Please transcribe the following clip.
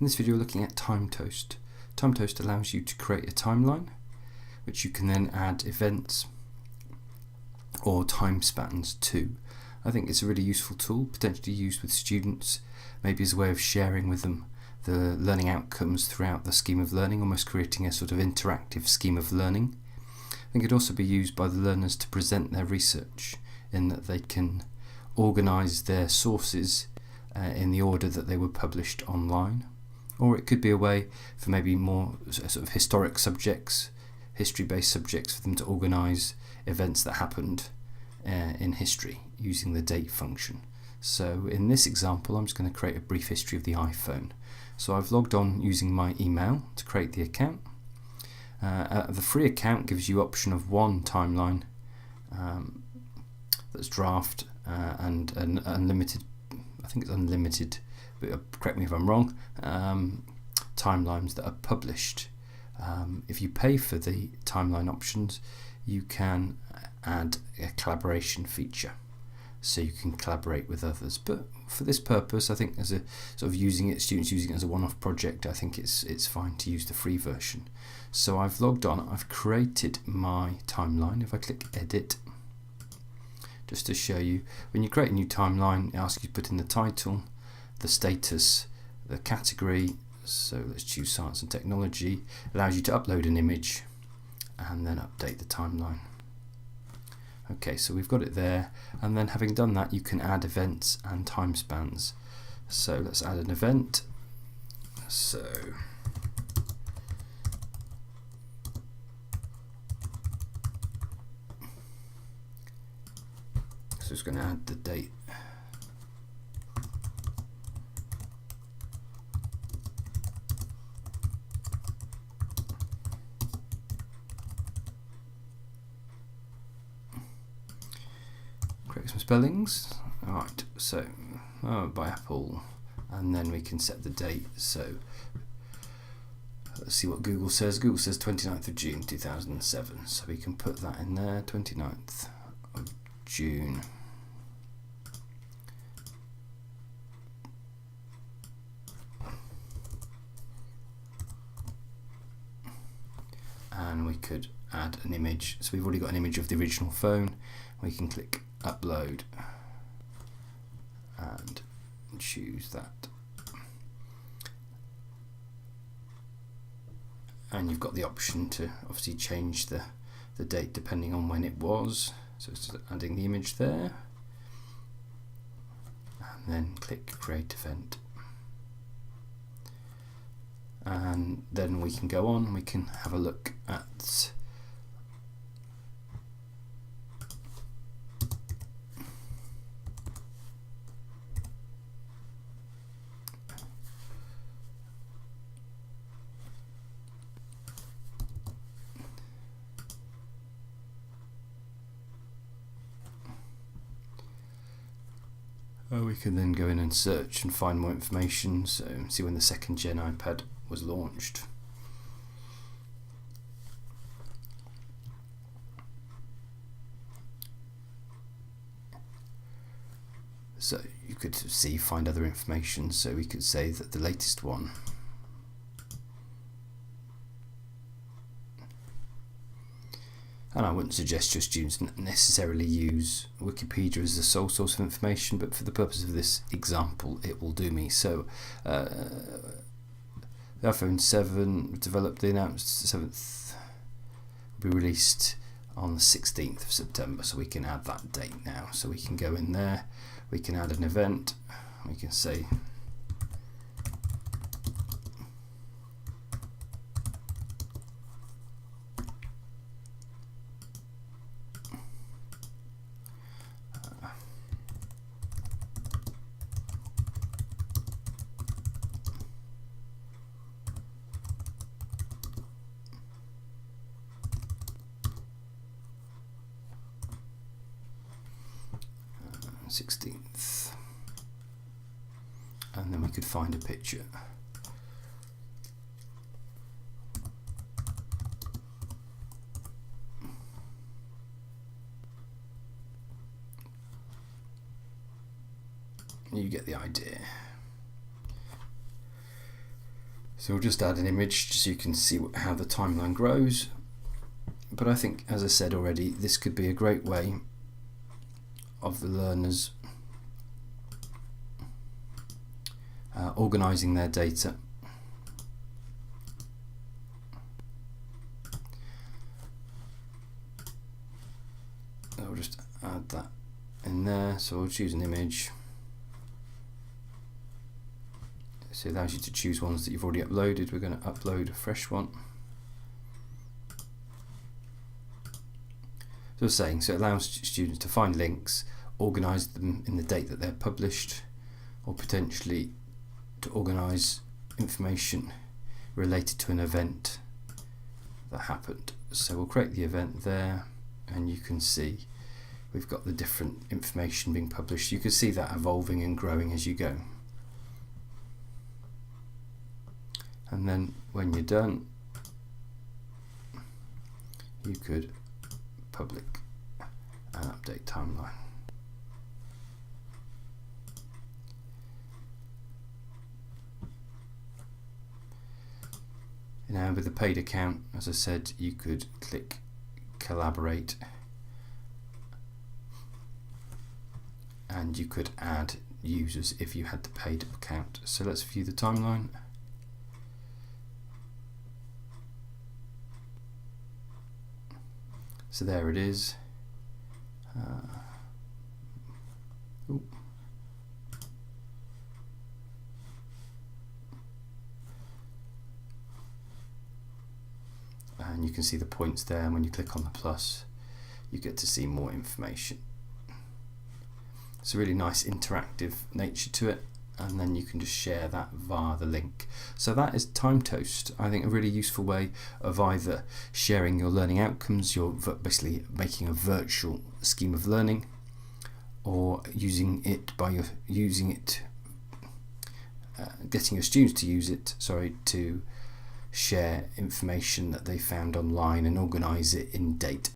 In this video we're looking at Timetoast. Timetoast allows you to create a timeline which you can then add events or time spans to. I think it's a really useful tool, potentially used with students, maybe as a way of sharing with them the learning outcomes throughout the scheme of learning, almost creating a sort of interactive scheme of learning. I think it could also be used by the learners to present their research, in that they can organise their sources in the order that they were published online. Or it could be a way for maybe more sort of historic subjects, history-based subjects, for them to organise events that happened in history using the date function. So in this example I'm just going to create a brief history of the iPhone. So I've logged on using my email to create the account. The free account gives you option of one timeline that's draft and an unlimited, I think it's unlimited, but correct me if I'm wrong, timelines that are published. If you pay for the timeline options, you can add a collaboration feature, so you can collaborate with others. But for this purpose, I think as a sort of students using it as a one-off project, I think it's fine to use the free version. So I've logged on, I've created my timeline. If I click edit, just to show you, when you create a new timeline, it asks you to put in the title, the status, the category. So let's choose science and technology. Allows you to upload an image and then update the timeline. Okay, so we've got it there, and then having done that, you can add events and time spans. So let's add an event. So it's going to add the date. Correct some spellings. Alright, so by Apple, and then we can set the date. So let's see what Google says. Google says 29th of June 2007, so we can put that in there, 29th of June. And we could add an image. So we've already got an image of the original phone. We can click upload and choose that. And you've got the option to obviously change the date depending on when it was. So it's adding the image there. And then click create event. And then we can go on and we can have a look at we can then go in and search and find more information, so see when the second gen iPad was launched. So you could find other information, so we could say that the latest one and I wouldn't suggest your students necessarily use Wikipedia as the sole source of information, but for the purpose of this example it will do me. So the iPhone 7 developed, they announced the 7th will be released on the 16th of September, so we can add that date now. So we can go in there, we can add an event, we can say uh, 16th, and then we could find a picture. You get the idea. So we'll just add an image just so you can see how the timeline grows. But I think, as I said already, this could be a great way of the learners organising their data. I'll just add that in there, so I'll choose an image. So it allows you to choose ones that you've already uploaded. We're going to upload a fresh one. So I was saying, so it allows students to find links, organise them in the date that they're published, or potentially to organise information related to an event that happened. So we'll create the event there, and you can see we've got the different information being published. You can see that evolving and growing as you go. And then when you're done, you could public and update timeline. Now with the paid account, as I said, you could click collaborate and you could add users if you had the paid account. So let's view the timeline. So there it is. And you can see the points there, and when you click on the plus you get to see more information. It's a really nice interactive nature to it, and then you can just share that via the link. So that is Timetoast. I think a really useful way of either sharing your learning outcomes, you're basically making a virtual scheme of learning, or using it getting your students to use it, to share information that they found online and organise it in date.